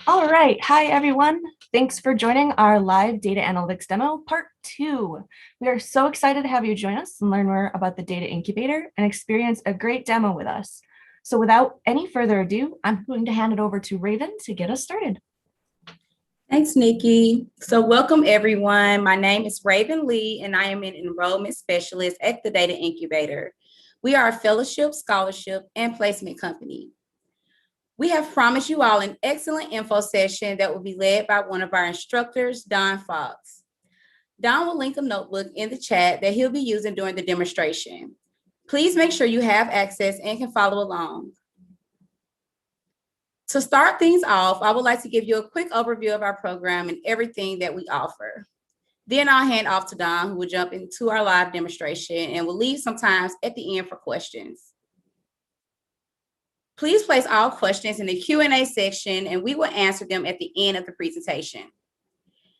All right. Hi, everyone. Thanks for joining our live data analytics demo, part 2. We are so excited to have you join us and learn more about the Data Incubator and experience a great demo with us. So without any further ado, I'm going to hand it over to Raven to get us started. Thanks, Nikki. So welcome, everyone. My name is Raven Lee, and I am an enrollment specialist at the Data Incubator. We are a fellowship, scholarship, and placement company. We have promised you all an excellent info session that will be led by one of our instructors, Don Fox. Don will link a notebook in the chat that he'll be using during the demonstration. Please make sure you have access and can follow along. To start things off, I would like to give you a quick overview of our program and everything that we offer. Then I'll hand off to Don, who will jump into our live demonstration and will leave sometimes at the end for questions. Please place all questions in the Q&A section and we will answer them at the end of the presentation.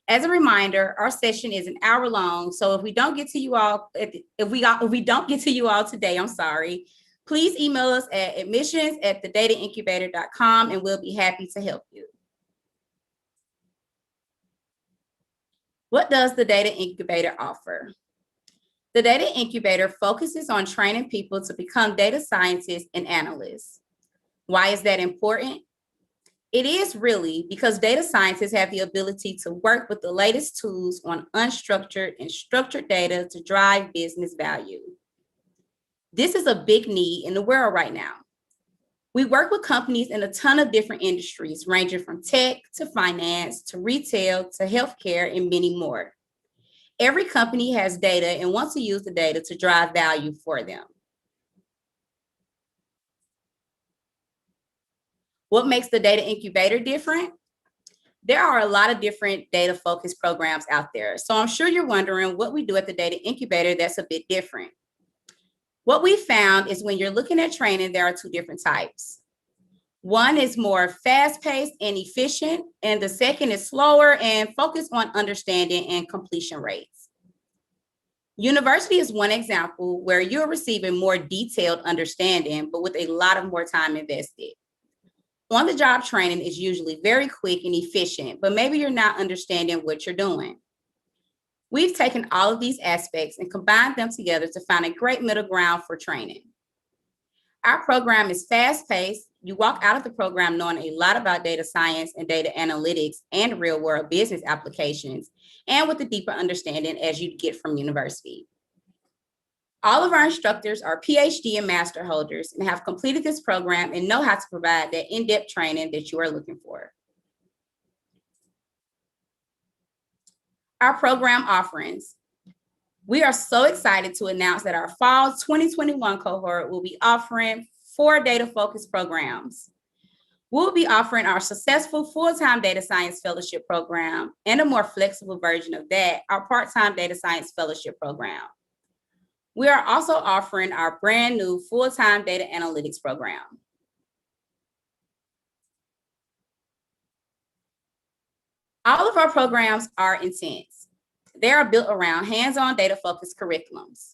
As a reminder, our session is an hour long, so if we don't get to you all, today, I'm sorry, please email us at admissions@thedataincubator.com and we'll be happy to help you. What does the Data Incubator offer? The Data Incubator focuses on training people to become data scientists and analysts. Why is that important? It is really because data scientists have the ability to work with the latest tools on unstructured and structured data to drive business value. This is a big need in the world right now. We work with companies in a ton of different industries, ranging from tech to finance to retail to healthcare and many more. Every company has data and wants to use the data to drive value for them. What makes the Data Incubator different? There are a lot of different data-focused programs out there, so I'm sure you're wondering what we do at the Data Incubator that's a bit different. What we found is when you're looking at training, there are two different types. One is more fast-paced and efficient, and the second is slower and focused on understanding and completion rates. University is one example where you're receiving more detailed understanding, but with a lot of more time invested. On-the-job training is usually very quick and efficient, but maybe you're not understanding what you're doing. We've taken all of these aspects and combined them together to find a great middle ground for training. Our program is fast-paced. You walk out of the program knowing a lot about data science and data analytics and real-world business applications, and with a deeper understanding as you get from university. All of our instructors are PhD and master holders and have completed this program and know how to provide that in-depth training that you are looking for. Our program offerings. We are so excited to announce that our fall 2021 cohort will be offering 4 data-focused programs. We'll be offering our successful full-time data science fellowship program and a more flexible version of that, our part-time data science fellowship program. We are also offering our brand new full-time data analytics program. All of our programs are intense. They are built around hands-on data-focused curriculums.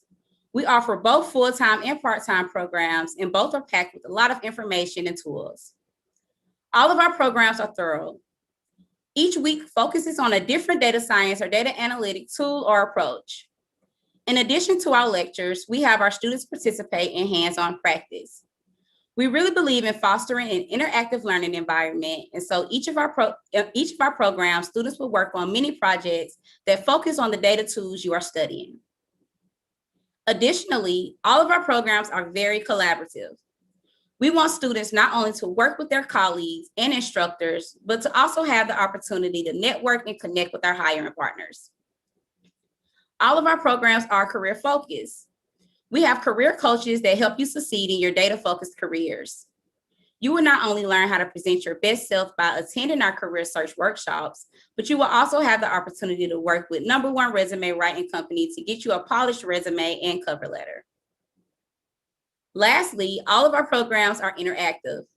We offer both full-time and part-time programs, and both are packed with a lot of information and tools. All of our programs are thorough. Each week focuses on a different data science or data analytic tool or approach. In addition to our lectures, we have our students participate in hands-on practice. We really believe in fostering an interactive learning environment, and so each of our programs, students will work on many projects that focus on the data tools you are studying. Additionally, all of our programs are very collaborative. We want students not only to work with their colleagues and instructors, but to also have the opportunity to network and connect with our hiring partners. All of our programs are career focused. We have career coaches that help you succeed in your data-focused careers. You will not only learn how to present your best self by attending our career search workshops, but you will also have the opportunity to work with #1 resume writing company to get you a polished resume and cover letter. Lastly, all of our programs are interactive.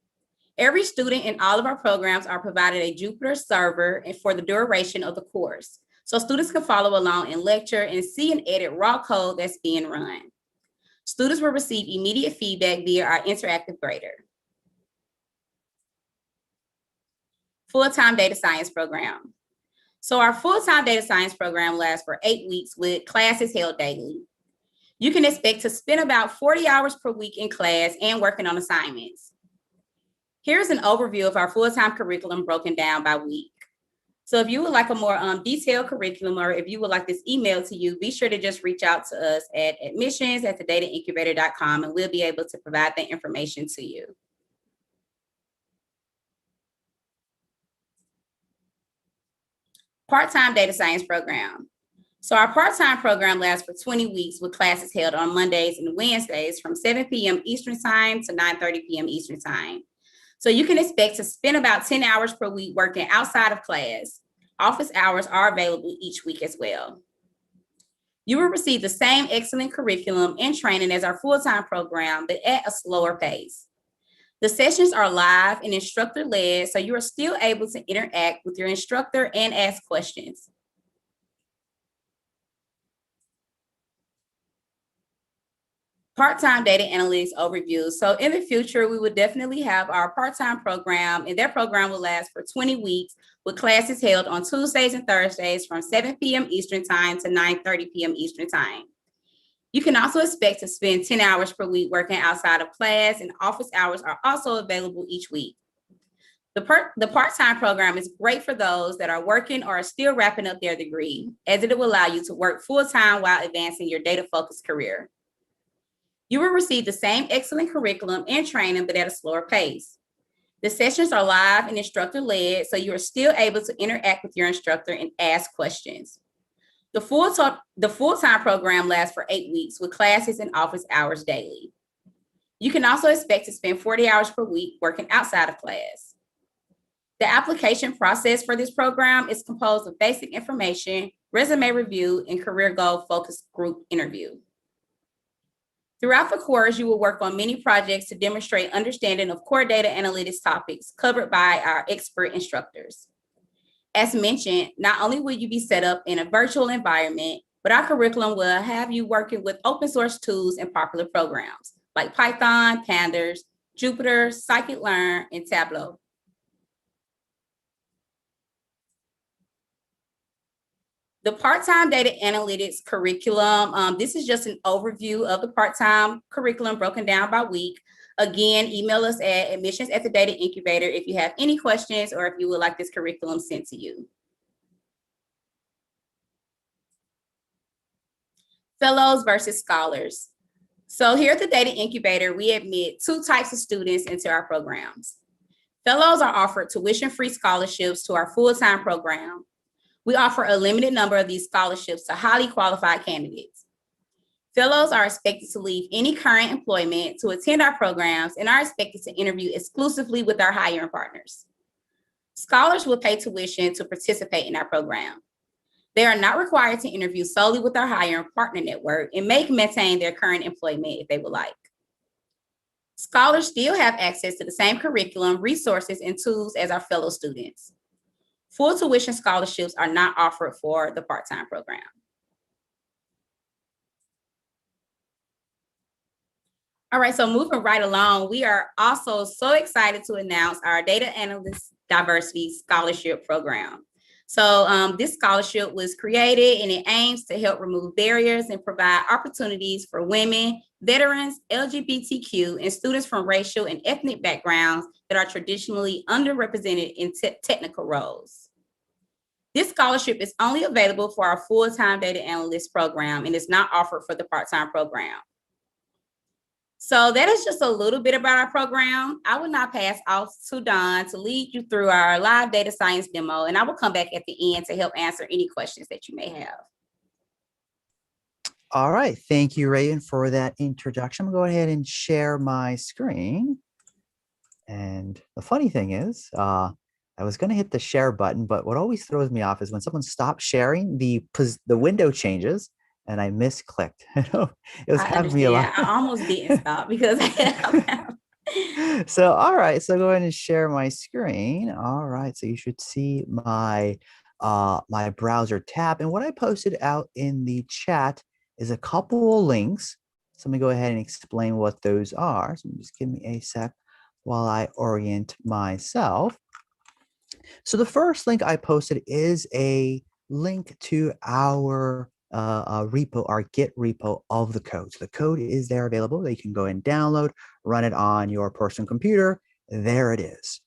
Every student in all of our programs are provided a Jupyter server and for the duration of the course, so students can follow along in lecture and see and edit raw code that's being run. Students will receive immediate feedback via our interactive grader. Full-time data science program. So our full-time data science program lasts for 8 weeks with classes held daily. You can expect to spend about 40 hours per week in class and working on assignments. Here's an overview of our full-time curriculum broken down by week. So if you would like a more detailed curriculum, or if you would like this emailed to you, be sure to just reach out to us at admissions@thedataincubator.com, and we'll be able to provide that information to you. Part-time data science program. So our part-time program lasts for 20 weeks with classes held on Mondays and Wednesdays from 7 p.m. Eastern Time to 9:30 p.m. Eastern Time. So you can expect to spend about 10 hours per week working outside of class. Office hours are available each week as well. You will receive the same excellent curriculum and training as our full-time program, but at a slower pace. The sessions are live and instructor-led, so you are still able to interact with your instructor and ask questions. Part-time data analytics overview. So in the future, we will definitely have our part-time program, and that program will last for 20 weeks with classes held on Tuesdays and Thursdays from 7 p.m. Eastern Time to 9:30 p.m. Eastern Time. You can also expect to spend 10 hours per week working outside of class, and office hours are also available each week. The part-time program is great for those that are working or are still wrapping up their degree, as it will allow you to work full-time while advancing your data-focused career. You will receive the same excellent curriculum and training, but at a slower pace. The sessions are live and instructor-led, so you are still able to interact with your instructor and ask questions. The full-time program lasts for 8 weeks with classes and office hours daily. You can also expect to spend 40 hours per week working outside of class. The application process for this program is composed of basic information, resume review, and career goal focused group interview. Throughout the course, you will work on many projects to demonstrate understanding of core data analytics topics covered by our expert instructors. As mentioned, not only will you be set up in a virtual environment, but our curriculum will have you working with open source tools and popular programs like Python, Pandas, Jupyter, Scikit-learn, and Tableau. The part-time data analytics curriculum, this is just an overview of the part-time curriculum broken down by week. Again, email us at admissions@thedataincubator if you have any questions or if you would like this curriculum sent to you. Fellows versus scholars. So here at the Data Incubator, we admit 2 types of students into our programs. Fellows are offered tuition-free scholarships to our full-time program. We offer a limited number of these scholarships to highly qualified candidates. Fellows are expected to leave any current employment to attend our programs and are expected to interview exclusively with our hiring partners. Scholars will pay tuition to participate in our program. They are not required to interview solely with our hiring partner network and may maintain their current employment if they would like. Scholars still have access to the same curriculum, resources, and tools as our fellow students. Full tuition scholarships are not offered for the part-time program. All right, so moving right along, we are also so excited to announce our Data Analyst Diversity Scholarship Program. So this scholarship was created and it aims to help remove barriers and provide opportunities for women, veterans, LGBTQ, and students from racial and ethnic backgrounds that are traditionally underrepresented in technical roles. This scholarship is only available for our full-time data analyst program and is not offered for the part-time program. So that is just a little bit about our program. I will now pass off to Don to lead you through our live data science demo, and I will come back at the end to help answer any questions that you may have. All right, thank you, Raven, for that introduction. I'm gonna go ahead and share my screen. And the funny thing is, I was gonna hit the share button, but what always throws me off is when someone stops sharing, the window changes and I misclicked. It was having me a lot. I almost didn't stop because So, all right, so go ahead and share my screen. All right, so you should see my my browser tab. And what I posted out in the chat is a couple of links. So let me go ahead and explain what those are. So just give me a sec while I orient myself. So the first link I posted is a link to our repo, our Git repo of the code. So the code is there available that you can go and download, run it on your personal computer. There it is.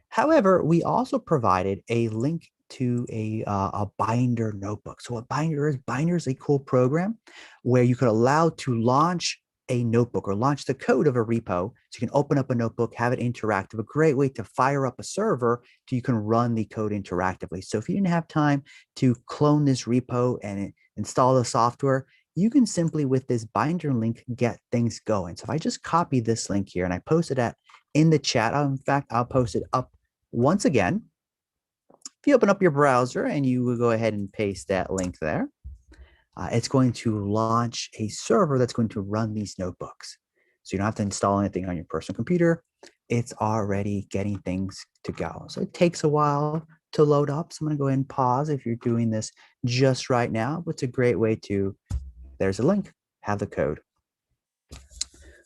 However, we also provided a link to a Binder notebook. So what Binder is a cool program where you could allow to launch a notebook or launch the code of a repo. So you can open up a notebook, have it interactive, a great way to fire up a server so you can run the code interactively. So if you didn't have time to clone this repo and install the software, you can simply with this Binder link get things going. So if I just copy this link here and I post it in the chat, in fact, I'll post it up once again. If you open up your browser and you will go ahead and paste that link there, it's going to launch a server that's going to run these notebooks. So you don't have to install anything on your personal computer. It's already getting things to go. So it takes a while to load up. So I'm going to go ahead and pause if you're doing this just right now. But it's a great way to, there's a link, have the code.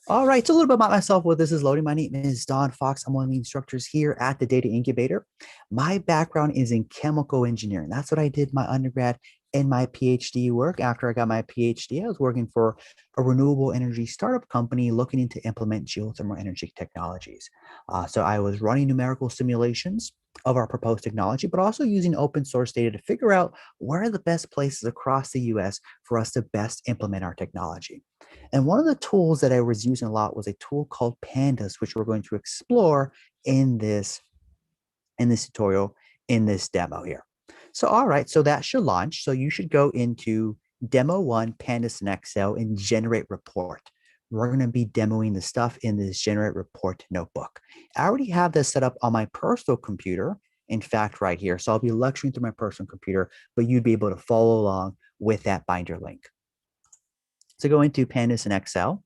All right, so a little bit about myself while this is loading. My name is Don Fox. I'm one of the instructors here at the Data Incubator. My background is in chemical engineering. That's what I did my undergrad and my PhD work. After I got my PhD, I was working for a renewable energy startup company looking to implement geothermal energy technologies. So I was running numerical simulations of our proposed technology, but also using open source data to figure out where are the best places across the US for us to best implement our technology. And one of the tools that I was using a lot was a tool called Pandas, which we're going to explore in this tutorial, in this demo here. So, all right, so that should launch. So you should go into Demo 1, Pandas in Excel, and Generate Report. We're going to be demoing the stuff in this Generate Report notebook. I already have this set up on my personal computer, in fact, right here. So I'll be lecturing through my personal computer, but you'd be able to follow along with that Binder link. So go into Pandas in Excel,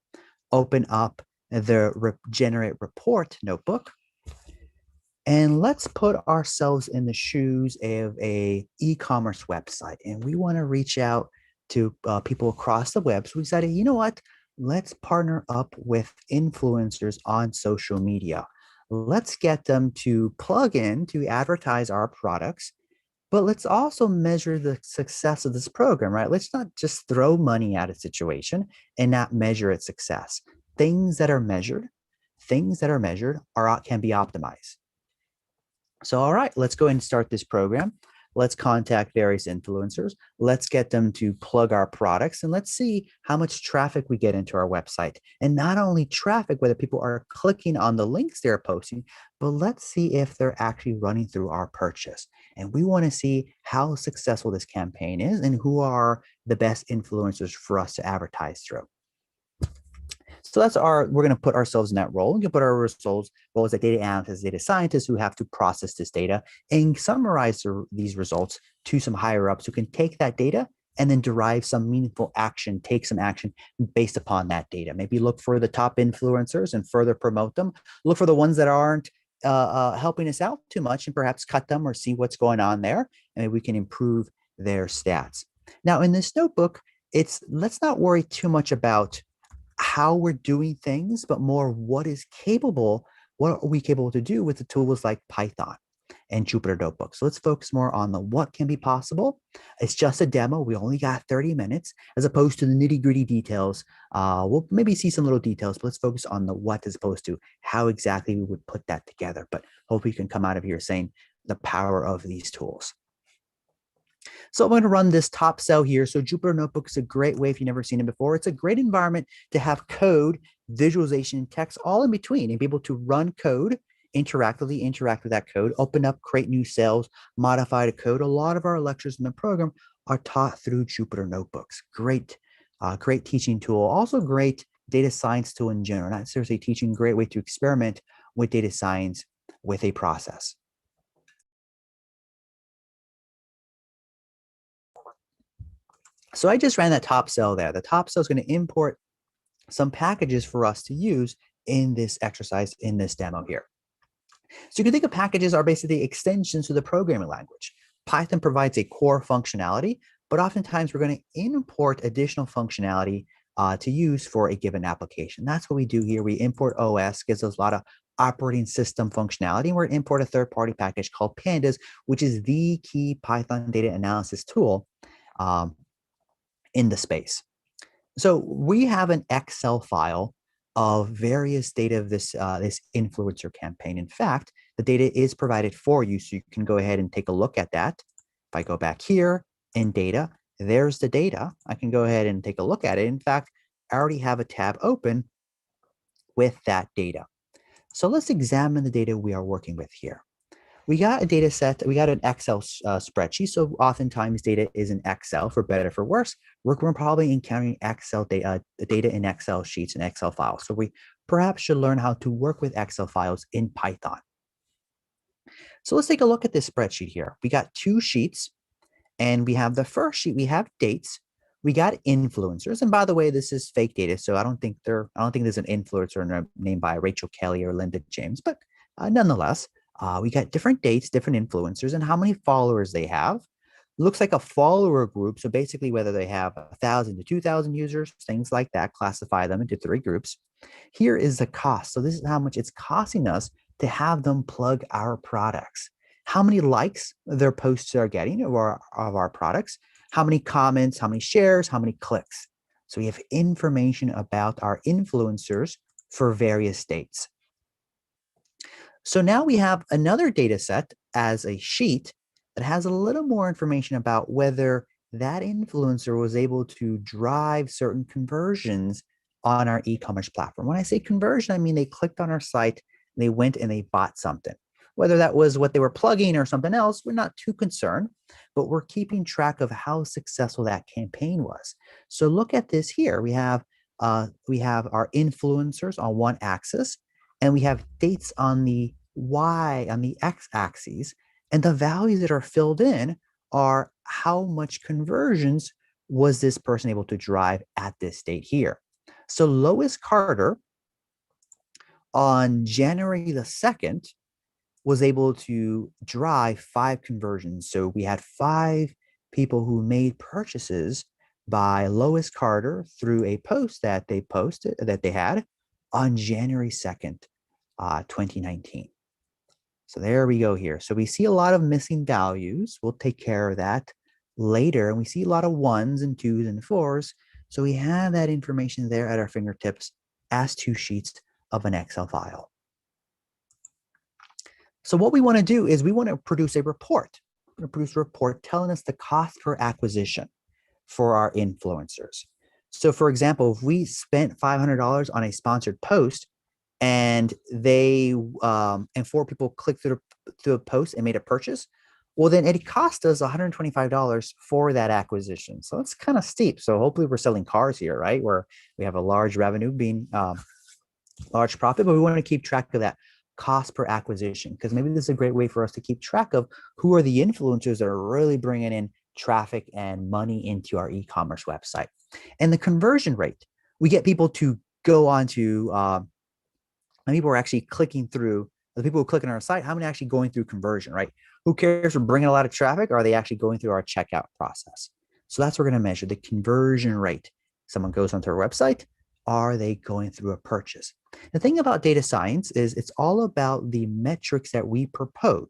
open up the Generate Report notebook, and let's put ourselves in the shoes of a e-commerce website. And we want to reach out to people across the web. So we decided, you know what? Let's partner up with influencers on social media. Let's get them to plug in to advertise our products, but let's also measure the success of this program, right? Let's not just throw money at a situation and not measure its success. Things that are measured can be optimized. So, all right, let's go ahead and start this program. Let's contact various influencers. Let's get them to plug our products and let's see how much traffic we get into our website. And not only traffic, whether people are clicking on the links they're posting, but let's see if they're actually running through our purchase. And we want to see how successful this campaign is and who are the best influencers for us to advertise through. So we're going to put ourselves in that role. We can put our roles as data analysts, data scientists who have to process this data and summarize these results to some higher ups who can take that data and then derive some meaningful action, take some action based upon that data. Maybe look for the top influencers and further promote them. Look for the ones that aren't helping us out too much and perhaps cut them or see what's going on there. And we can improve their stats. Now in this notebook, let's not worry too much about how we're doing things, but more what are we capable to do with the tools like Python and Jupyter Notebook. So let's focus more on the what can be possible. It's just a demo. We only got 30 minutes as opposed to the nitty gritty details. We'll maybe see some little details, but let's focus on the what as opposed to how exactly we would put that together. But hopefully you can come out of here saying the power of these tools. So I'm going to run this top cell here. So Jupyter Notebook is a great way if you've never seen it before. It's a great environment to have code, visualization, text all in between and be able to run code interactively, interact with that code, open up, create new cells, modify the code. A lot of our lectures in the program are taught through Jupyter Notebooks. Great teaching tool. Also great data science tool in general. Not seriously teaching, great way to experiment with data science with a process. So I just ran that top cell there. The top cell is going to import some packages for us to use in this exercise, in this demo here. So you can think of packages are basically extensions to the programming language. Python provides a core functionality, but oftentimes we're going to import additional functionality to use for a given application. That's what we do here. We import OS, gives us a lot of operating system functionality. And we're going to import a third-party package called Pandas, which is the key Python data analysis tool in the space. So we have an Excel file of various data of this influencer campaign. In fact, the data is provided for you, so you can go ahead and take a look at that. If I go back here in data, there's the data. I can go ahead and take a look at it. In fact, I already have a tab open with that data. So let's examine the data we are working with here. We got a data set, we got an Excel spreadsheet. So oftentimes data is in Excel, for better or for worse. We're probably encountering Excel data in Excel sheets and Excel files. So we perhaps should learn how to work with Excel files in Python. So let's take a look at this spreadsheet here. We got two sheets, and we have the first sheet, we have dates. We got influencers, and by the way, this is fake data, so I don't think there's an influencer named by Rachel Kelly or Linda James, but nonetheless, we got different dates, different influencers, and how many followers they have. Looks like a follower group, so basically whether they have 1,000 to 2,000 users, things like that, classify them into 3 groups. Here is the cost. So this is how much it's costing us to have them plug our products. How many likes their posts are getting of our products, how many comments, how many shares, how many clicks. So we have information about our influencers for various dates. So now we have another data set as a sheet that has a little more information about whether that influencer was able to drive certain conversions on our e-commerce platform. When I say conversion, I mean they clicked on our site, and they went and they bought something. Whether that was what they were plugging or something else, we're not too concerned, but we're keeping track of how successful that campaign was. So look at this here. We have our influencers on one axis, and we have dates on the Y, on the X axis, and the values that are filled in are how much conversions was this person able to drive at this date here. So Lois Carter on January the 2nd was able to drive 5 conversions. So we had 5 people who made purchases by Lois Carter through a post that they had on January 2nd, 2019. So there we go here. So we see a lot of missing values. We'll take care of that later. And we see a lot of 1s and 2s and 4s. So we have that information there at our fingertips as 2 sheets of an Excel file. So what we want to do is we want to produce a report. We're going to produce a report telling us the cost per acquisition for our influencers. So for example, if we spent $500 on a sponsored post and and 4 people clicked through a post and made a purchase, well, then it cost us $125 for that acquisition. So it's kind of steep. So hopefully we're selling cars here, right? Where we have a large revenue being large profit, but we want to keep track of that cost per acquisition, because maybe this is a great way for us to keep track of who are the influencers that are really bringing in traffic and money into our e-commerce website. And the conversion rate, we get people to go on to, and people are actually clicking through, the people who click on our site, how many are actually going through conversion, right? Who cares if we're bringing a lot of traffic, or are they actually going through our checkout process? So that's what we're going to measure, the conversion rate. Someone goes onto our website, are they going through a purchase? The thing about data science is it's all about the metrics that we propose.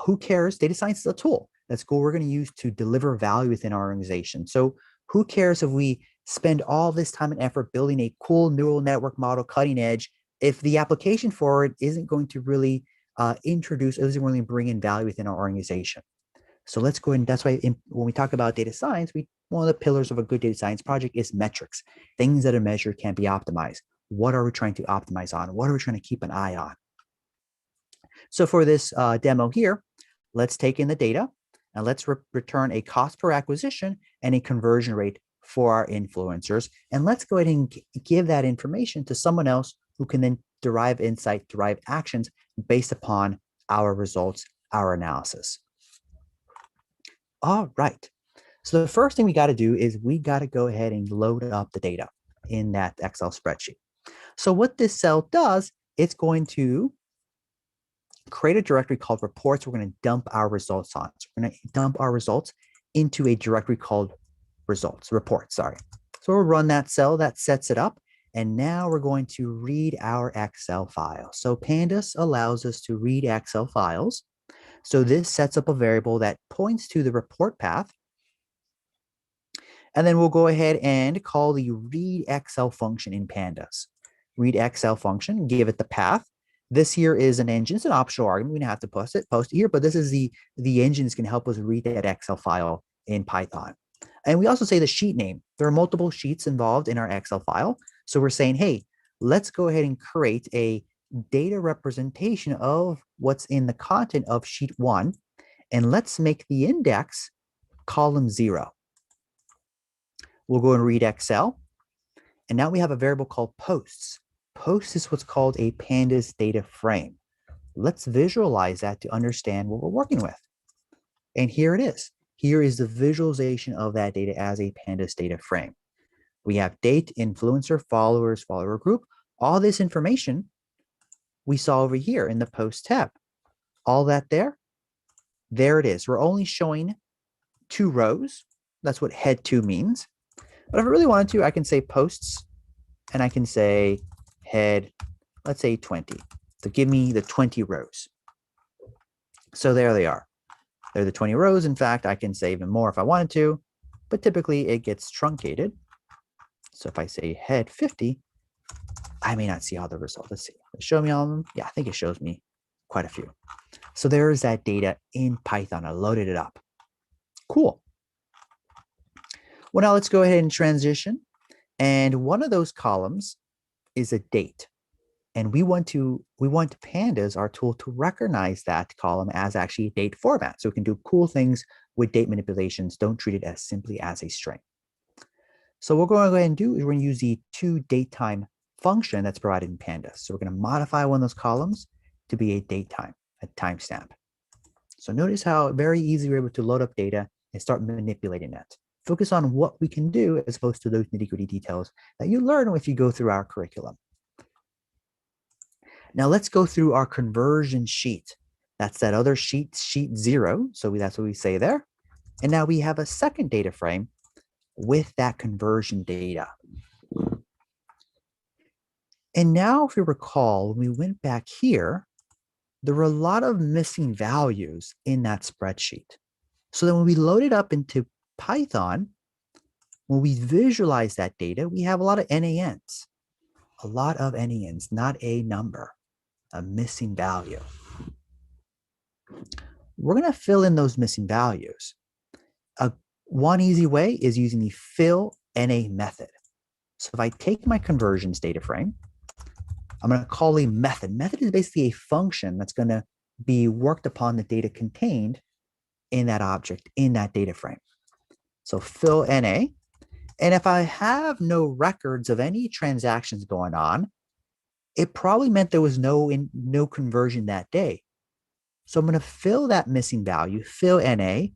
Who cares? Data science is a tool. That's cool. We're going to use to deliver value within our organization. So who cares if we spend all this time and effort building a cool neural network model, cutting edge, if the application for it isn't going to really isn't really bring in value within our organization. So let's go and that's why when we talk about data science, one of the pillars of a good data science project is metrics. Things that are measured can be optimized. What are we trying to optimize on? What are we trying to keep an eye on? So for this demo here, let's take in the data and let's return a cost per acquisition and a conversion rate for our influencers. And let's go ahead and give that information to someone else who can then derive insight, derive actions based upon our results, our analysis. All right. So the first thing we got to do is we got to go ahead and load up the data in that Excel spreadsheet. So what this cell does, it's going to create a directory called reports. We're going to dump our results on. So we're going to dump our results into a directory called reports, sorry. So we'll run that cell, that sets it up. And now we're going to read our Excel file. So Pandas allows us to read Excel files. So this sets up a variable that points to the report path. And then we'll go ahead and call the read Excel function in Pandas. Read Excel function, give it the path. This here is an engine. It's an optional argument. We don't have to post it here, but this is the engine that's going to help us read that Excel file in Python. And we also say the sheet name. There are multiple sheets involved in our Excel file. So we're saying, hey, let's go ahead and create a data representation of what's in the content of sheet 1. And let's make the index column 0. We'll go and read Excel. And now we have a variable called posts. Posts is what's called a Pandas data frame. Let's visualize that to understand what we're working with. And here it is. Here is the visualization of that data as a Pandas data frame. We have date, influencer, followers, follower group. All this information we saw over here in the post tab. All that there it is. We're only showing 2 rows. That's what head 2 means. But if I really wanted to, I can say posts and I can say head, let's say 20. So give me the 20 rows. So there they are. They're the 20 rows. In fact, I can say even more if I wanted to, but typically it gets truncated. So if I say head 50, I may not see all the results. Let's see. Show me all of them. Yeah, I think it shows me quite a few. So there is that data in Python. I loaded it up. Cool. Well, now let's go ahead and transition. And one of those columns is a date. And we want Pandas, our tool, to recognize that column as actually a date format. So we can do cool things with date manipulations. Don't treat it as simply as a string. So what we're going to go ahead and do is we're going to use the toDateTime function that's provided in Pandas. So we're going to modify one of those columns to be a datetime, a timestamp. So notice how very easy we're able to load up data and start manipulating it. Focus on what we can do as opposed to those nitty-gritty details that you learn if you go through our curriculum. Now let's go through our conversion sheet. That's that other sheet, sheet 0. So that's what we say there. And now we have a second data frame with that conversion data. And now if you recall, when we went back here, there were a lot of missing values in that spreadsheet. So then when we load it up into Python, when we visualize that data, we have a lot of NaNs. A lot of NaNs, not a number, a missing value. We're going to fill in those missing values. One easy way is using the fill NA method. So if I take my conversions data frame, I'm going to call a method. Method is basically a function that's going to be worked upon the data contained in that object, in that data frame. So fill NA. And if I have no records of any transactions going on, it probably meant there was no conversion that day. So I'm going to fill that missing value, fill NA,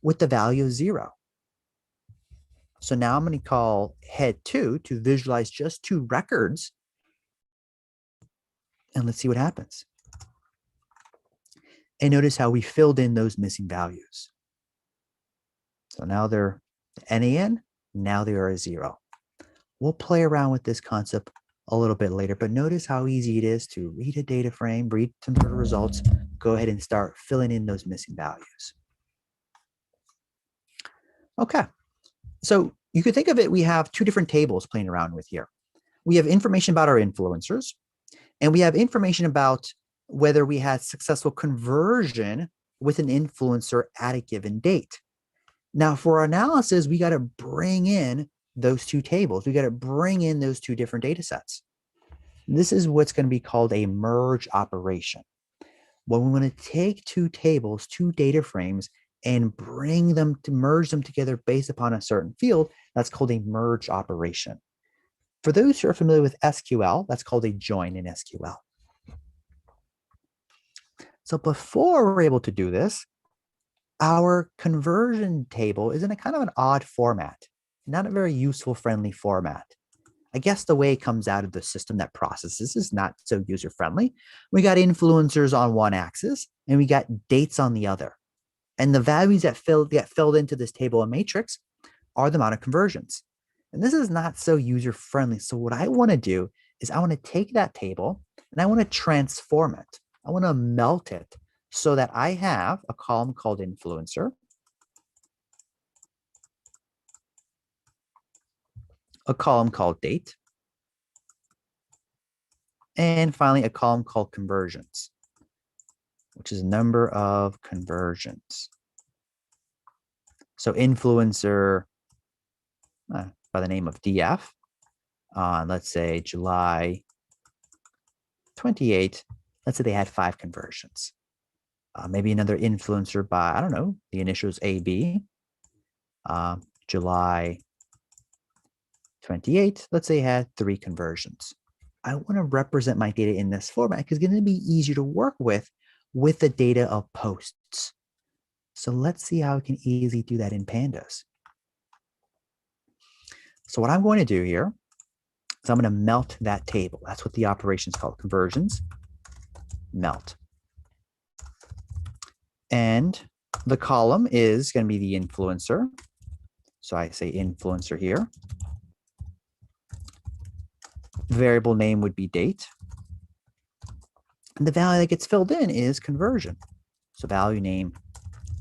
with the value of 0. So now I'm going to call head 2 to visualize just 2 records. And let's see what happens. And notice how we filled in those missing values. So now they're NaN, now they are a 0. We'll play around with this concept a little bit later, but notice how easy it is to read a data frame, read some sort of results, go ahead and start filling in those missing values. Okay, so you could think of it, we have 2 different tables playing around with here. We have information about our influencers, and we have information about whether we had successful conversion with an influencer at a given date. Now, for our analysis, we got to bring in those 2 tables. We got to bring in those 2 different data sets. This is what's going to be called a merge operation. When we want to take 2 tables, 2 data frames, and bring them to merge them together based upon a certain field, that's called a merge operation. For those who are familiar with SQL, that's called a join in SQL. So before we're able to do this, our conversion table is in a kind of an odd format, not a very useful, friendly format. I guess the way it comes out of the system that processes is not so user-friendly. We got influencers on one axis, and we got dates on the other. And the values that get filled into this table and matrix are the amount of conversions. And this is not so user friendly. So what I want to do is I want to take that table and I want to transform it. I want to melt it so that I have a column called influencer, a column called date, and finally a column called conversions, which is number of conversions. So influencer by the name of DF on, let's say, July 28, let's say they had 5 conversions. Maybe another influencer by, I don't know, the initials AB, July 28, let's say had 3 conversions. I want to represent my data in this format because it's going to be easier to work with the data of posts. So let's see how we can easily do that in pandas. So what I'm going to do here is I'm going to melt that table. That's what the operation is called, conversions, melt. And the column is going to be the influencer. So I say influencer here. Variable name would be date. And the value that gets filled in is conversion. So value name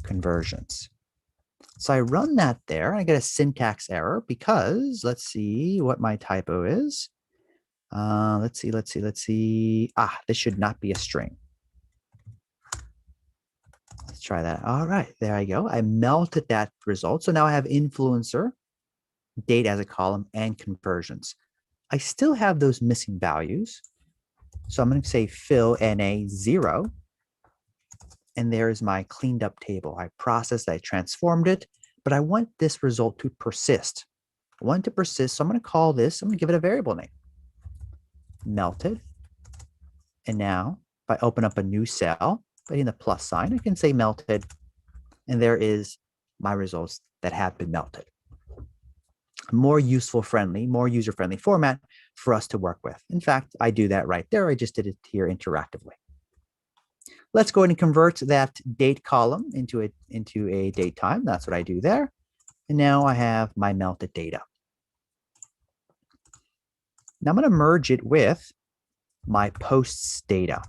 conversions. So I run that there. I get a syntax error because let's see what my typo is. Let's see. This should not be a string. Let's try that. All right, there I go. I melted that result. So now I have influencer, date as a column, and conversions. I still have those missing values. So I'm going to say fill NA 0. And there's my cleaned up table. I processed, I transformed it, but I want this result to persist. I want it to persist, so I'm going to call this, I'm going to give it a variable name. Melted. And now, if I open up a new cell, putting the plus sign, I can say melted. And there is my results that have been melted. More useful friendly, more user-friendly format for us to work with. In fact, I do that right there. I just did it here interactively. Let's go ahead and convert that date column into a date time. That's what I do there. And now I have my melted data. Now I'm going to merge it with my posts data.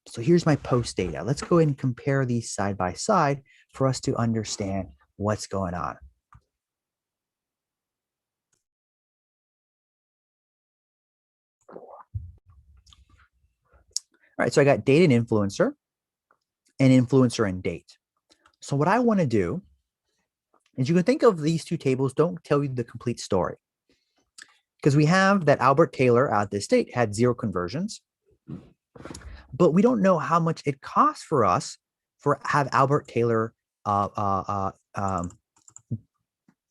So here's my post data. Let's go ahead and compare these side by side for us to understand what's going on. All right, so I got date and influencer and date. So what I want to do is you can think of these two tables, don't tell you the complete story. Because we have that Albert Taylor at this date had 0 conversions, but we don't know how much it costs for us for have Albert Taylor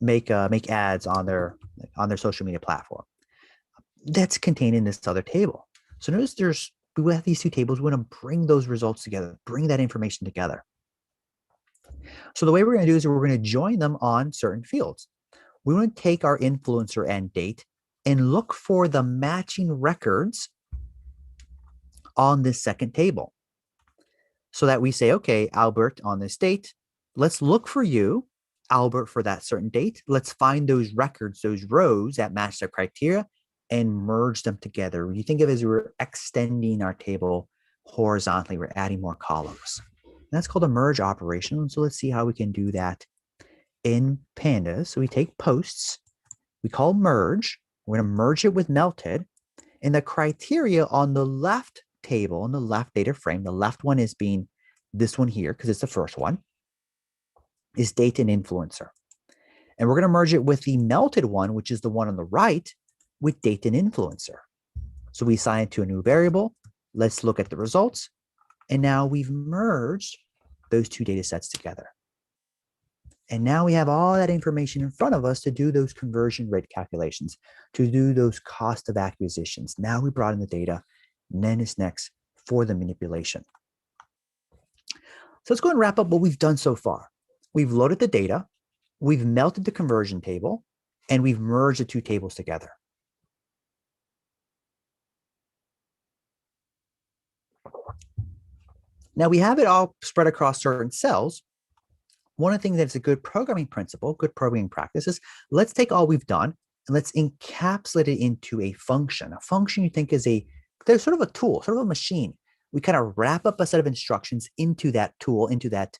make ads on their social media platform. That's contained in this other table. So notice we have these two tables. We want to bring those results together, bring that information together. So the way we're going to do is we're going to join them on certain fields. We want to take our influencer and date and look for the matching records on this second table. So that we say, okay, Albert on this date, let's look for you, Albert, for that certain date. Let's find those records, those rows that match their criteria and merge them together. You think of it as we're extending our table horizontally, we're adding more columns. And that's called a merge operation. So let's see how we can do that in pandas. So we take posts, we call merge, we're going to merge it with melted, and the criteria on the left table, on the left data frame, the left one is being this one here, because it's the first one, is date and influencer. And we're going to merge it with the melted one, which is the one on the right, with date and influencer. So we assign it to a new variable. Let's look at the results. And now we've merged those two data sets together. And now we have all that information in front of us to do those conversion rate calculations, to do those cost of acquisitions. Now we brought in the data, and then it's next for the manipulation. So let's go and wrap up what we've done so far. We've loaded the data, we've melted the conversion table, and we've merged the two tables together. Now we have it all spread across certain cells, one of the things that's a good programming principle, good programming practice is let's take all we've done and let's encapsulate it into a function. A function you think is there's sort of a tool, sort of a machine. We kind of wrap up a set of instructions into that tool, into that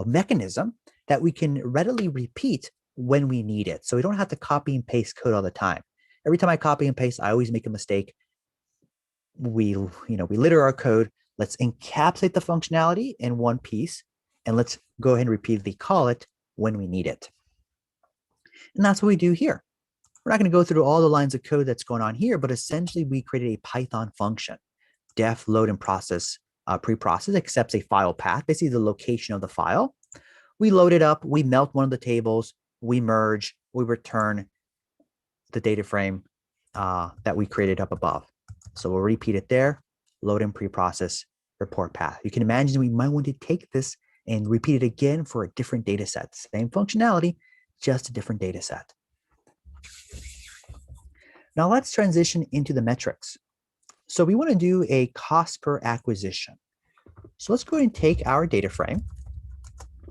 mechanism that we can readily repeat when we need it. So we don't have to copy and paste code all the time. Every time I copy and paste, I always make a mistake. We litter our code. Let's encapsulate the functionality in one piece, and let's go ahead and repeatedly call it when we need it. And that's what we do here. We're not going to go through all the lines of code that's going on here, but essentially we created a Python function. Def load and process, preprocess accepts a file path, basically the location of the file. We load it up, we melt one of the tables, we merge, we return the data frame that we created up above. So we'll repeat it there, load and preprocess, report path. You can imagine we might want to take this and repeat it again for a different data set. Same functionality, just a different data set. Now let's transition into the metrics. So we want to do a cost per acquisition. So let's go ahead and take our data frame.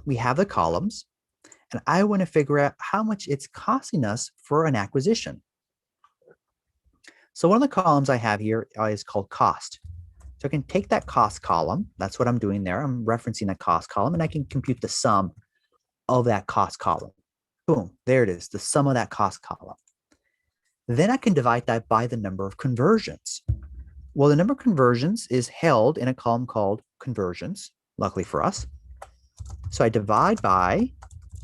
We have the columns, and I want to figure out how much it's costing us for an acquisition. So one of the columns I have here is called cost. So I can take that cost column. That's what I'm doing there. I'm referencing that cost column, and I can compute the sum of that cost column. Boom, there it is, the sum of that cost column. Then I can divide that by the number of conversions. Well, the number of conversions is held in a column called conversions, luckily for us. So I divide by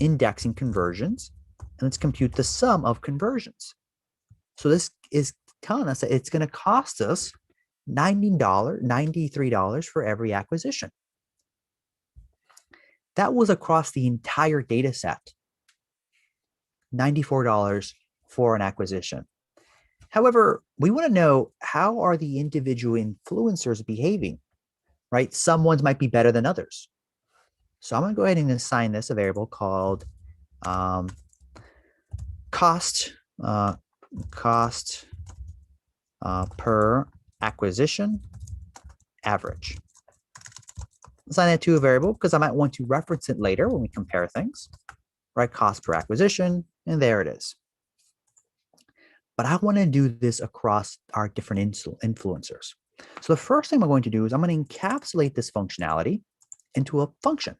indexing conversions, and let's compute the sum of conversions. So this is telling us that it's going to cost us $93 for every acquisition. That was across the entire data set, $94 for an acquisition. However, we want to know, how are the individual influencers behaving, right? Some ones might be better than others. So I'm going to go ahead and assign this a variable called cost per acquisition average. Assign that to a variable because I might want to reference it later when we compare things, right? Cost per acquisition, and there it is. But I want to do this across our different influencers. So the first thing I'm going to do is I'm going to encapsulate this functionality into a function.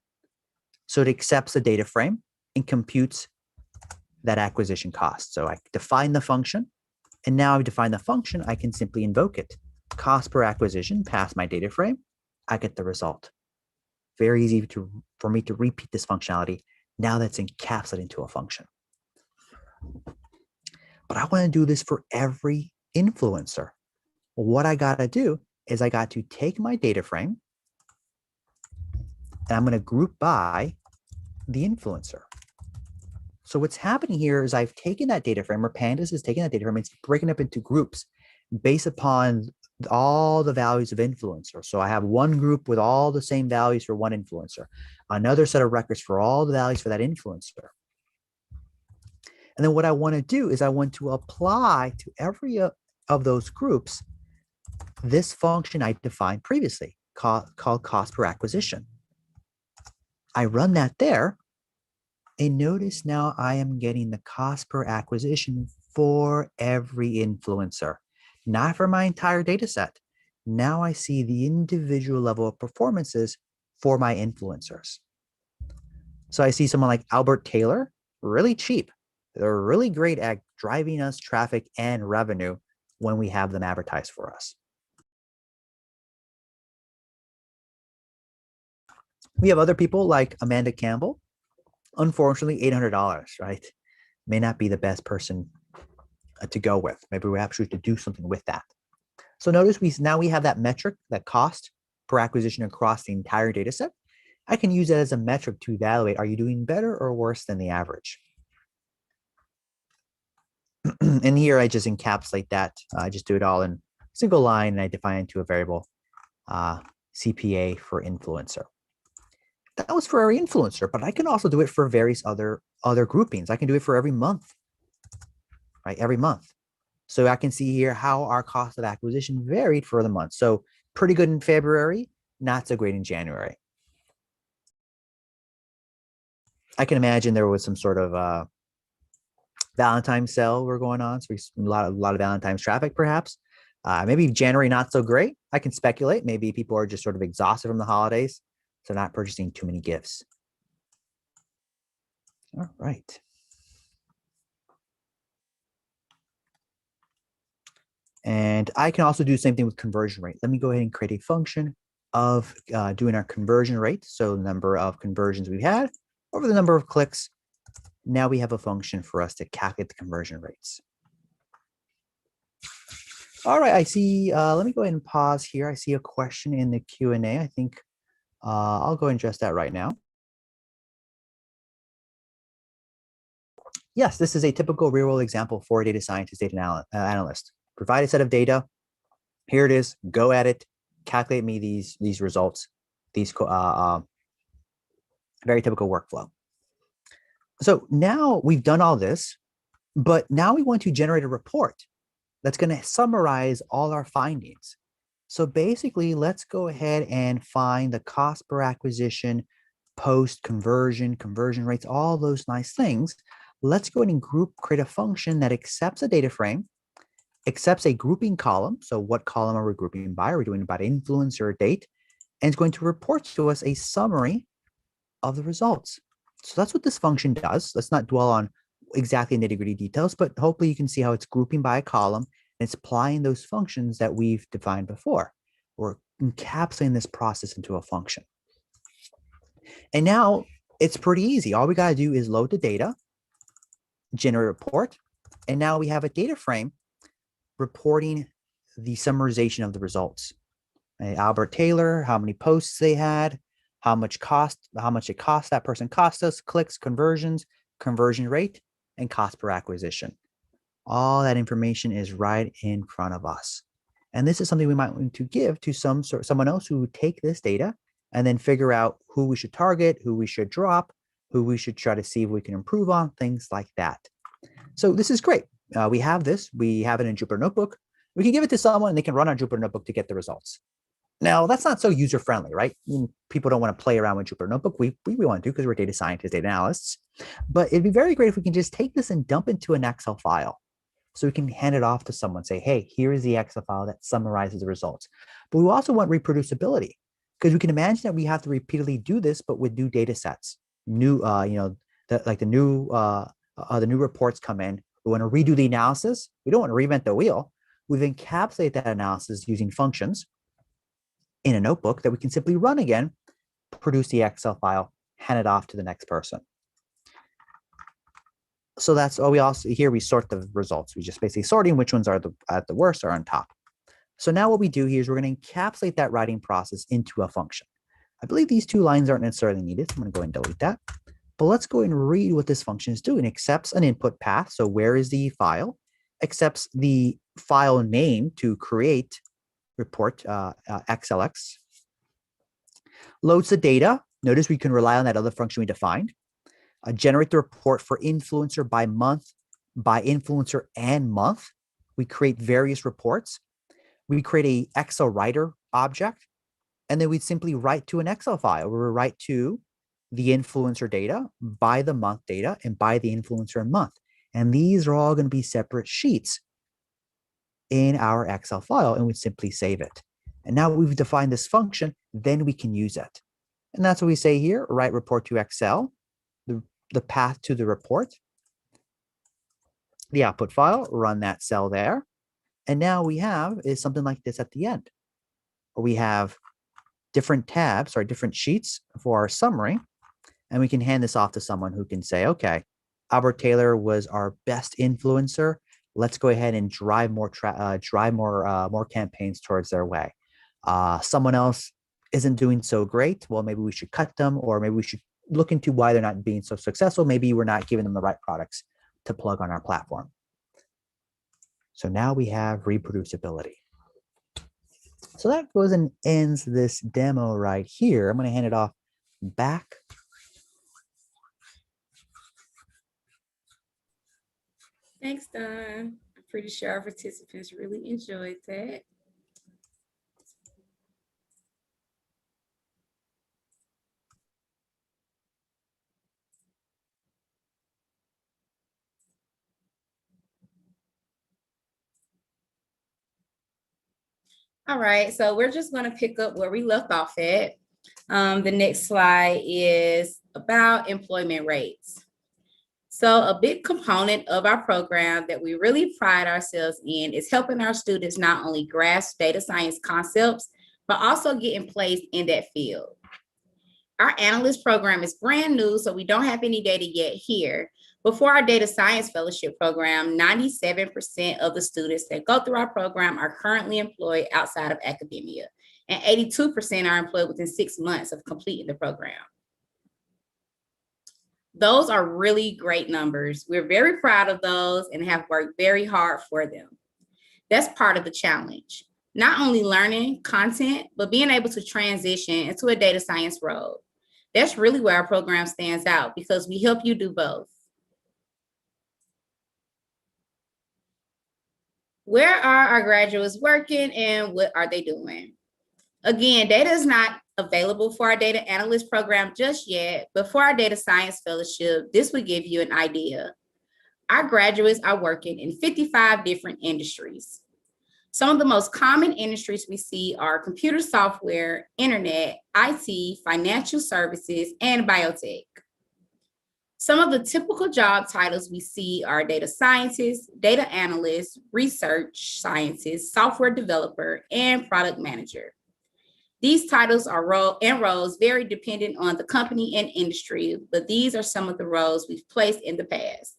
So it accepts a data frame and computes that acquisition cost. So I define the function, and now I've defined the function, I can simply invoke it. Cost per acquisition, pass my data frame, I get the result. Very easy for me to repeat this functionality now that's encapsulated into a function. But I want to do this for every influencer. Well, what I got to do is I got to take my data frame, and I'm going to group by the influencer. So what's happening here is I've taken that data frame, or Pandas is taking that data frame, it's breaking up into groups based upon all the values of influencer. So I have one group with all the same values for one influencer, another set of records for all the values for that influencer. And then what I want to do is I want to apply to every of those groups this function I defined previously called cost per acquisition. I run that there, and notice now I am getting the cost per acquisition for every influencer, not for my entire data set. Now I see the individual level of performances for my influencers. So I see someone like Albert Taylor, really cheap. They're really great at driving us traffic and revenue when we have them advertised for us. We have other people like Amanda Campbell. Unfortunately, $800, right? May not be the best person to go with. Maybe we actually have to do something with that. So notice now we have that metric, that cost per acquisition across the entire data set. I can use that as a metric to evaluate, are you doing better or worse than the average? And here I just encapsulate that. I just do it all in a single line, and I define it to a variable CPA for influencer. That was for every influencer, but I can also do it for various other groupings. I can do it for every month, right? Every month. So I can see here how our cost of acquisition varied for the month. So pretty good in February, not so great in January. I can imagine there was some sort of Valentine's sale we're going on. So a lot of Valentine's traffic, perhaps. Maybe January not so great. I can speculate. Maybe people are just sort of exhausted from the holidays, so not purchasing too many gifts. All right. And I can also do the same thing with conversion rate. Let me go ahead and create a function of doing our conversion rate. So the number of conversions we've had over the number of clicks. Now we have a function for us to calculate the conversion rates. All right, I see, let me go ahead and pause here. I see a question in the Q&A. I think I'll go and address that right now. Yes, this is a typical real world example for a data scientist, data analyst. Provide a set of data. Here it is, go at it, calculate me these results, these very typical workflow. So now we've done all this, but now we want to generate a report that's going to summarize all our findings. So basically, let's go ahead and find the cost per acquisition, post conversion, conversion rates, all those nice things. Let's go ahead and create a function that accepts a data frame, accepts a grouping column. So what column are we grouping by? Are we doing about influence or date? And it's going to report to us a summary of the results. So that's what this function does. Let's not dwell on exactly nitty-gritty details, but hopefully you can see how it's grouping by a column and it's applying those functions that we've defined before. We're encapsulating this process into a function. And now it's pretty easy. All we got to do is load the data, generate a report, and now we have a data frame reporting the summarization of the results. Albert Taylor, how many posts they had, how much it cost that person cost us, clicks, conversions, conversion rate, and cost per acquisition. All that information is right in front of us. And this is something we might want to give to someone else who would take this data and then figure out who we should target, who we should drop, who we should try to see if we can improve on, things like that. So this is great. We have it in Jupyter Notebook. We can give it to someone and they can run on Jupyter Notebook to get the results. Now, that's not so user-friendly, right? People don't want to play around with Jupyter Notebook. We want to because we're data scientists, data analysts. But it'd be very great if we can just take this and dump into an Excel file. So we can hand it off to someone, say, hey, here is the Excel file that summarizes the results. But we also want reproducibility because we can imagine that we have to repeatedly do this, but with new data sets, new, the new reports come in. We want to redo the analysis. We don't want to reinvent the wheel. We've encapsulated that analysis using functions in a notebook that we can simply run again, produce the Excel file, hand it off to the next person. So that's we also here we sort the results. We just basically sorting which ones are at the worst or on top. So now what we do here is we're going to encapsulate that writing process into a function. I believe these two lines aren't necessarily needed. So I'm going to go and delete that. But let's go and read what this function is doing. It accepts an input path. So where is the file? Accepts the file name to create report XLX. Loads the data. Notice we can rely on that other function we defined. Generate the report for influencer by month, by influencer and month. We create various reports. We create a Excel writer object, and then we simply write to an Excel file where we write to the influencer data by the month data and by the influencer and month. And these are all going to be separate sheets in our Excel file, and we simply save it. And now we've defined this function, then we can use it. And that's what we say here, write report to Excel, the path to the report, the output file, run that cell there. And now we have is something like this at the end, where we have different tabs or different sheets for our summary. And we can hand this off to someone who can say, okay, Albert Taylor was our best influencer. Let's go ahead and drive more campaigns towards their way. Someone else isn't doing so great. Well, maybe we should cut them, or maybe we should look into why they're not being so successful. Maybe we're not giving them the right products to plug on our platform. So now we have reproducibility. So that goes and ends this demo right here. I'm going to hand it off back. Thanks, Don. I'm pretty sure our participants really enjoyed that. All right, so we're just going to pick up where we left off at. The next slide is about employment rates. So a big component of our program that we really pride ourselves in is helping our students not only grasp data science concepts, but also get in place in that field. Our analyst program is brand new, so we don't have any data yet here. But for our data science fellowship program, 97% of the students that go through our program are currently employed outside of academia, and 82% are employed within 6 months of completing the program. Those are really great numbers. We're very proud of those and have worked very hard for them. That's part of the challenge. Not only learning content, but being able to transition into a data science role. That's really where our program stands out because we help you do both. Where are our graduates working and what are they doing? Again, data is not available for our data analyst program just yet, but for our data science fellowship, this will give you an idea. Our graduates are working in 55 different industries. Some of the most common industries we see are computer software, internet, IT, financial services, and biotech. Some of the typical job titles we see are data scientist, data analyst, research scientist, software developer, and product manager. These titles are roles very dependent on the company and industry, but these are some of the roles we've placed in the past.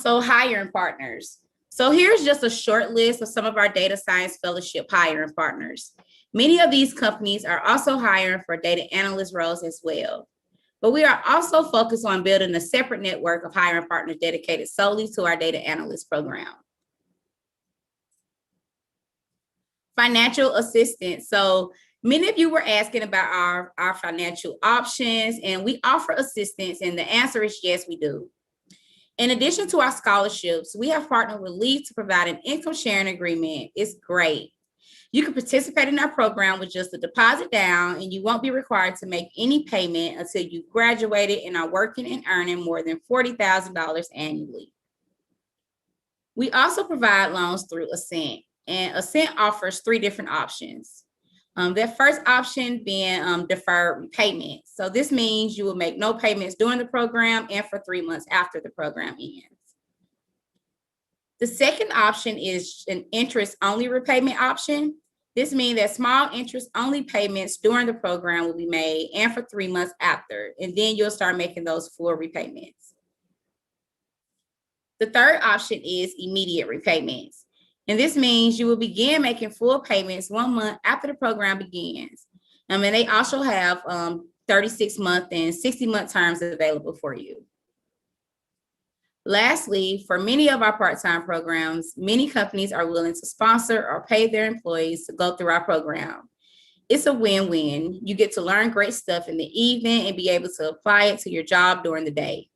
So hiring partners. So here's just a short list of some of our data science fellowship hiring partners. Many of these companies are also hiring for data analyst roles as well. But we are also focused on building a separate network of hiring partners dedicated solely to our data analyst program. Financial assistance. So many of you were asking about our financial options, and we offer assistance, and the answer is yes, we do. In addition to our scholarships, we have partnered with Leaf to provide an income sharing agreement. It's great. You can participate in our program with just a deposit down, and you won't be required to make any payment until you graduated and are working and earning more than $40,000 annually. We also provide loans through Ascent, and Ascent offers 3 different options. That first option being deferred repayment. So this means you will make no payments during the program and for 3 months after the program ends. The second option is an interest-only repayment option. This means that small interest-only payments during the program will be made and for 3 months after, and then you'll start making those full repayments. The third option is immediate repayments. And this means you will begin making full payments 1 month after the program begins. And they also have 36-month and 60-month terms available for you. Lastly, for many of our part-time programs, many companies are willing to sponsor or pay their employees to go through our program. It's a win-win. You get to learn great stuff in the evening and be able to apply it to your job during the day.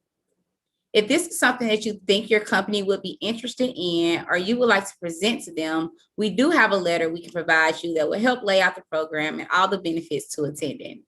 If this is something that you think your company would be interested in or you would like to present to them, we do have a letter we can provide you that will help lay out the program and all the benefits to attending.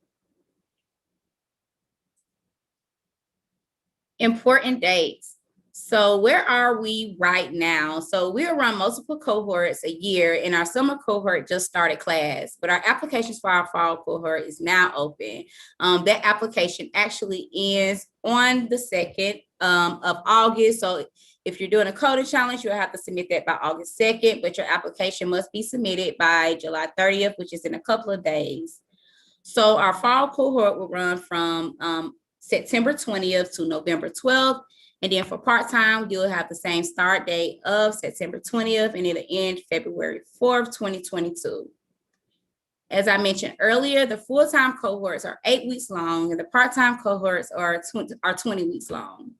Important dates. So where are we right now? So we'll run multiple cohorts a year, and our summer cohort just started class, but our applications for our fall cohort is now open. That application actually ends on the 2nd of August. So if you're doing a coding challenge, you'll have to submit that by August 2nd, but your application must be submitted by July 30th, which is in a couple of days. So our fall cohort will run from September 20th to November 12th. And then for part-time, you'll have the same start date of September 20th, and it'll end February 4th, 2022. As I mentioned earlier, the full-time cohorts are 8 weeks long, and the part-time cohorts are 20 weeks long.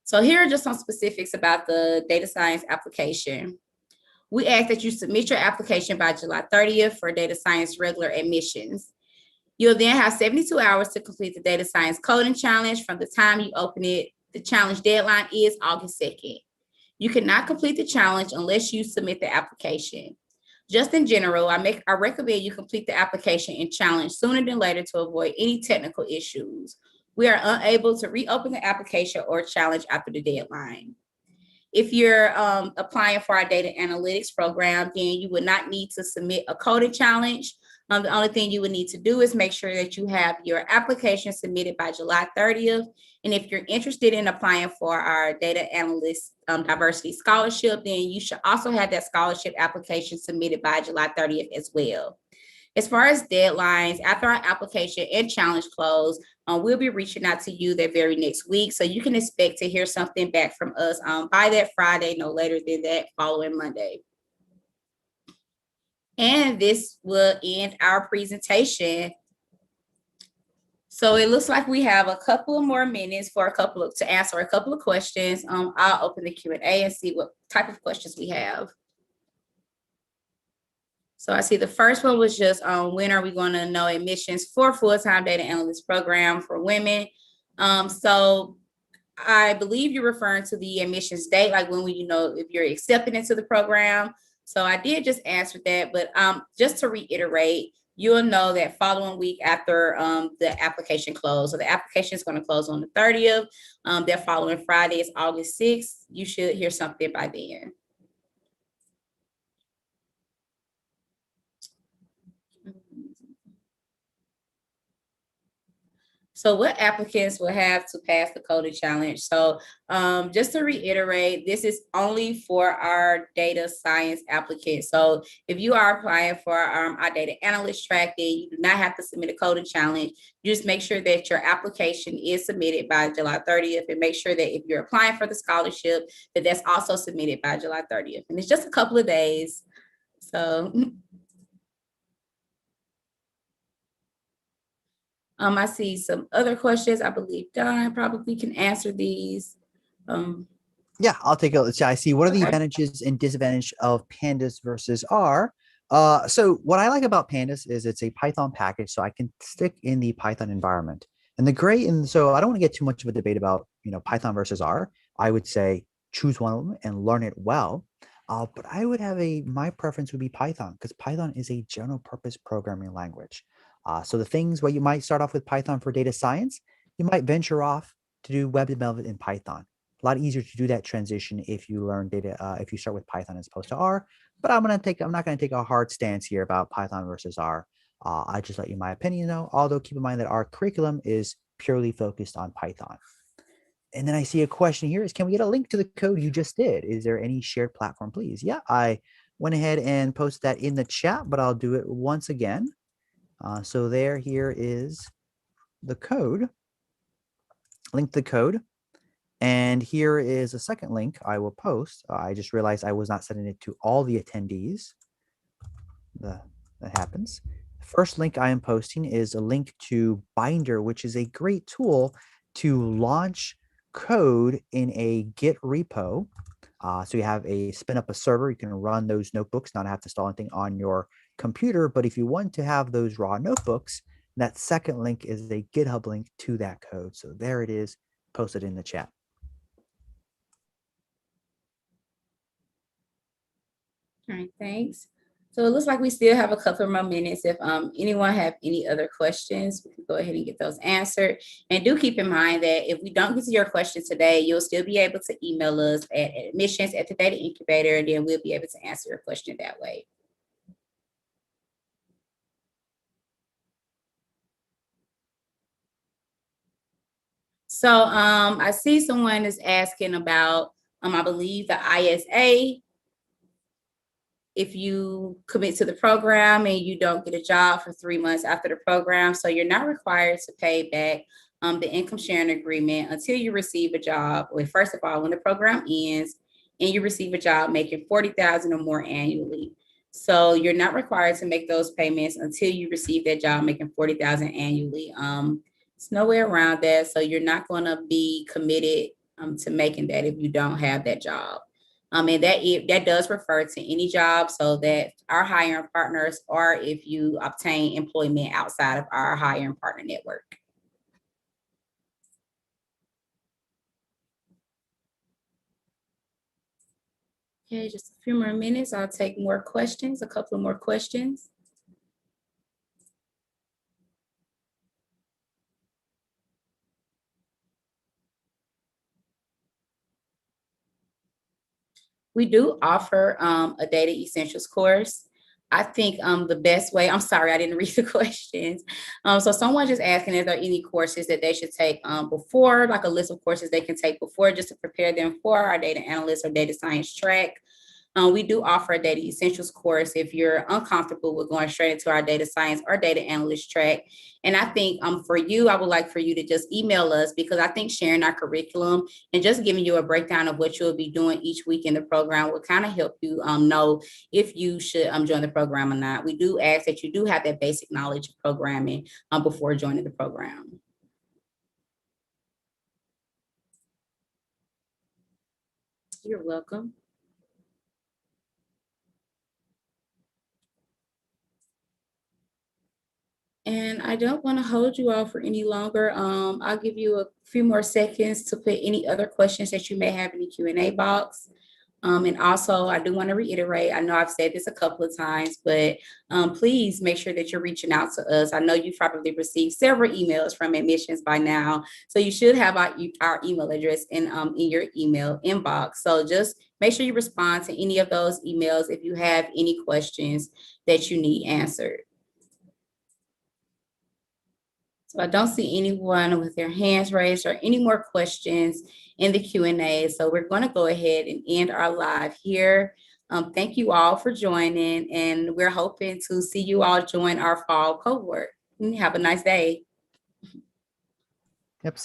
So here are just some specifics about the data science application. We ask that you submit your application by July 30th for data science regular admissions. You'll then have 72 hours to complete the data science coding challenge from the time you open it. The challenge deadline is August 2nd. You cannot complete the challenge unless you submit the application. Just in general, I recommend you complete the application and challenge sooner than later to avoid any technical issues. We are unable to reopen the application or challenge after the deadline. If you're applying for our data analytics program, then you would not need to submit a coding challenge. The only thing you would need to do is make sure that you have your application submitted by July 30th. And if you're interested in applying for our data analyst diversity scholarship, then you should also have that scholarship application submitted by July 30th as well. As far as deadlines, after our application and challenge close, we'll be reaching out to you that very next week. So you can expect to hear something back from us by that Friday, no later than that following Monday. And this will end our presentation. So it looks like we have a couple of more minutes for to answer a couple of questions. I'll open the Q&A and see what type of questions we have. So I see the first one was just when are we going to know admissions for full-time data analyst program for women? So I believe you're referring to the admissions date, like when will you know if you're accepted into the program? So I did just answer that, but just to reiterate, you'll know that following week after the application closed. So the application is going to close on the 30th. That following Friday is August 6th. You should hear something by then. So what applicants will have to pass the coding challenge? So just to reiterate, this is only for our data science applicants. So if you are applying for our data analyst track, then you do not have to submit a coding challenge. You just make sure that your application is submitted by July 30th, and make sure that if you're applying for the scholarship, that that's also submitted by July 30th. And it's just a couple of days. So I see some other questions. I believe Don probably can answer these. Yeah, I'll take a look. I see. What are the Okay. advantages and disadvantages of Pandas versus R? So what I like about Pandas is it's a Python package, so I can stick in the Python environment. And so I don't want to get too much of a debate about, Python versus R. I would say choose one of them and learn it well. But I would have my preference would be Python, because Python is a general purpose programming language. So the things where you might start off with Python for data science, you might venture off to do web development in Python. A lot easier to do that transition if you learn if you start with Python as opposed to R. But I'm not going to take a hard stance here about Python versus R. I just let you my opinion though. Although keep in mind that our curriculum is purely focused on Python. And then I see a question here is, can we get a link to the code you just did? Is there any shared platform, please? Yeah, I went ahead and posted that in the chat, but I'll do it once again. So here is the code, link the code. And here is a second link I will post. I just realized I was not sending it to all the attendees. That happens. The first link I am posting is a link to Binder, which is a great tool to launch code in a Git repo. So you have spin up a server, you can run those notebooks, not have to install anything on your computer. But if you want to have those raw notebooks, that second link is a GitHub link to that code. So there it is, posted in the chat. All right, thanks. So it looks like we still have a couple more minutes. If anyone have any other questions, we can go ahead and get those answered. And do keep in mind that if we don't get to your question today, you'll still be able to email us at admissions@the-Data Incubator, and then we'll be able to answer your question that way. So I see someone is asking about, I believe the ISA. If you commit to the program and you don't get a job for 3 months after the program, so you're not required to pay back the income sharing agreement until you receive a job. Well, first of all, when the program ends and you receive a job making $40,000 or more annually. So you're not required to make those payments until you receive that job making $40,000 annually. It's no way around that. So you're not going to be committed to making that if you don't have that job. And that does refer to any job, so that our hiring partners, or if you obtain employment outside of our hiring partner network. Okay, just a few more minutes. I'll take more questions, a couple of more questions. We do offer a data essentials course. I think the best way, I'm sorry, I didn't read the questions. So someone just asking if there are any courses that they should take before, like a list of courses they can take before just to prepare them for our data analyst or data science track. We do offer a data essentials course if you're uncomfortable with going straight into our data science or data analyst track. And I think for you, I would like for you to just email us, because I think sharing our curriculum and just giving you a breakdown of what you'll be doing each week in the program will kind of help you know if you should join the program or not. We do ask that you do have that basic knowledge of programming before joining the program. You're welcome. And I don't want to hold you all for any longer. I'll give you a few more seconds to put any other questions that you may have in the Q&A box. And also, I do want to reiterate, I know I've said this a couple of times, but please make sure that you're reaching out to us. I know you've probably received several emails from admissions by now, so you should have our email address in your email inbox. So just make sure you respond to any of those emails if you have any questions that you need answered. So I don't see anyone with their hands raised or any more questions in the Q&A. So we're going to go ahead and end our live here. Thank you all for joining, and we're hoping to see you all join our fall cohort. Have a nice day. Yep. See